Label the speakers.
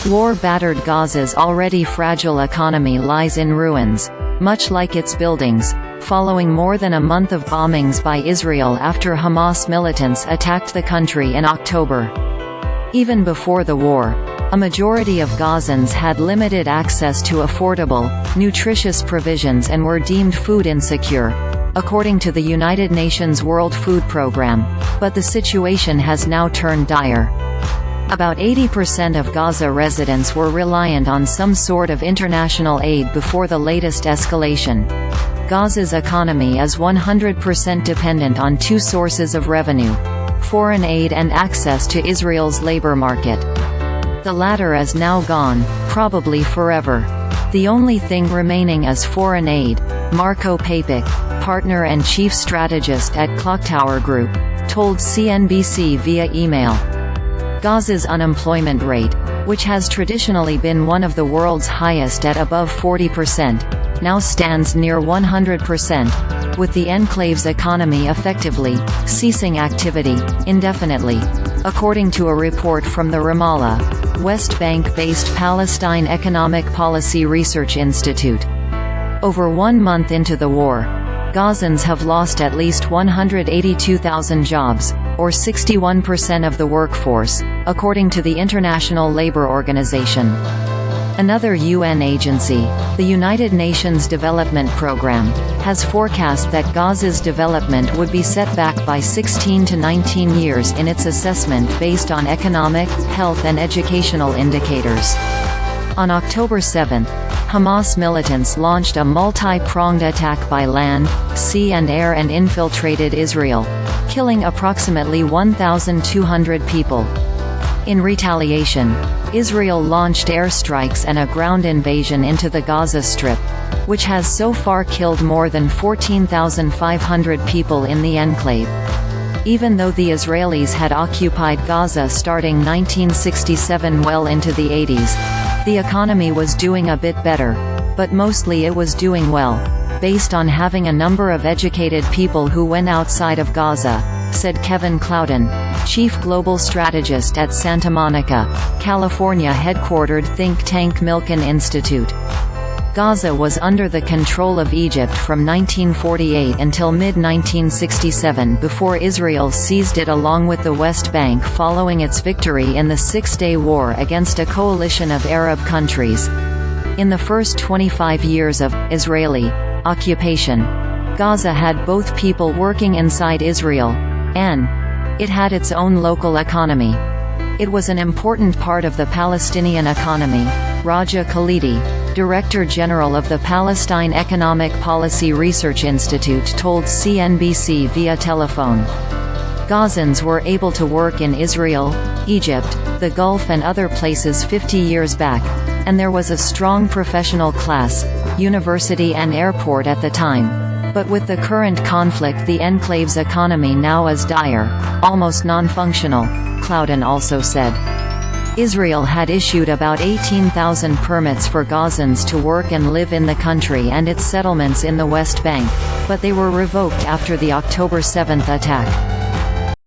Speaker 1: War-battered Gaza's already fragile economy lies in ruins, much like its buildings, following more than a month of bombings by Israel after Hamas militants attacked the country in October. Even before the war, a majority of Gazans had limited access to affordable, nutritious provisions and were deemed food insecure, according to the United Nations World Food Programme, but the situation has now turned dire. About 80% of Gaza residents were reliant on some sort of international aid before the latest escalation. Gaza's economy is 100% dependent on two sources of revenue: foreign aid and access to Israel's labor market. The latter is now gone, probably forever. The only thing remaining is foreign aid, Marco Papik, partner and chief strategist at Clocktower Group, told CNBC via email. Gaza's unemployment rate, which has traditionally been one of the world's highest at above 40%, now stands near 100%, with the enclave's economy effectively ceasing activity indefinitely, according to a report from the Ramallah, West Bank-based Palestine Economic Policy Research Institute. Over 1 month into the war, Gazans have lost at least 182,000 jobs, or 61% of the workforce, according to the International Labour Organization. Another UN agency, the United Nations Development Programme, has forecast that Gaza's development would be set back by 16 to 19 years in its assessment based on economic, health and educational indicators. On October 7, Hamas militants launched a multi-pronged attack by land, sea and air and infiltrated Israel, killing approximately 1,200 people. In retaliation, Israel launched airstrikes and a ground invasion into the Gaza Strip, which has so far killed more than 14,500 people in the enclave. Even though the Israelis had occupied Gaza starting 1967 well into the 80s, the economy was doing a bit better, but mostly it was doing well, based on having a number of educated people who went outside of Gaza, said Kevin Clouden, chief global strategist at Santa Monica, California headquartered think tank Milken Institute. Gaza was under the control of Egypt from 1948 until mid-1967 before Israel seized it along with the West Bank following its victory in the Six-Day War against a coalition of Arab countries. In the first 25 years of Israeli occupation, Gaza had both people working inside Israel, and it had its own local economy. It was an important part of the Palestinian economy, Raja Khalidi, Director General of the Palestine Economic Policy Research Institute told CNBC via telephone. Gazans were able to work in Israel, Egypt, the Gulf and other places 50 years back, and there was a strong professional class, university and airport at the time. But with the current conflict, the enclave's economy now is dire, almost non-functional, Clouden also said. Israel had issued about 18,000 permits for Gazans to work and live in the country and its settlements in the West Bank, but they were revoked after the October 7 attack.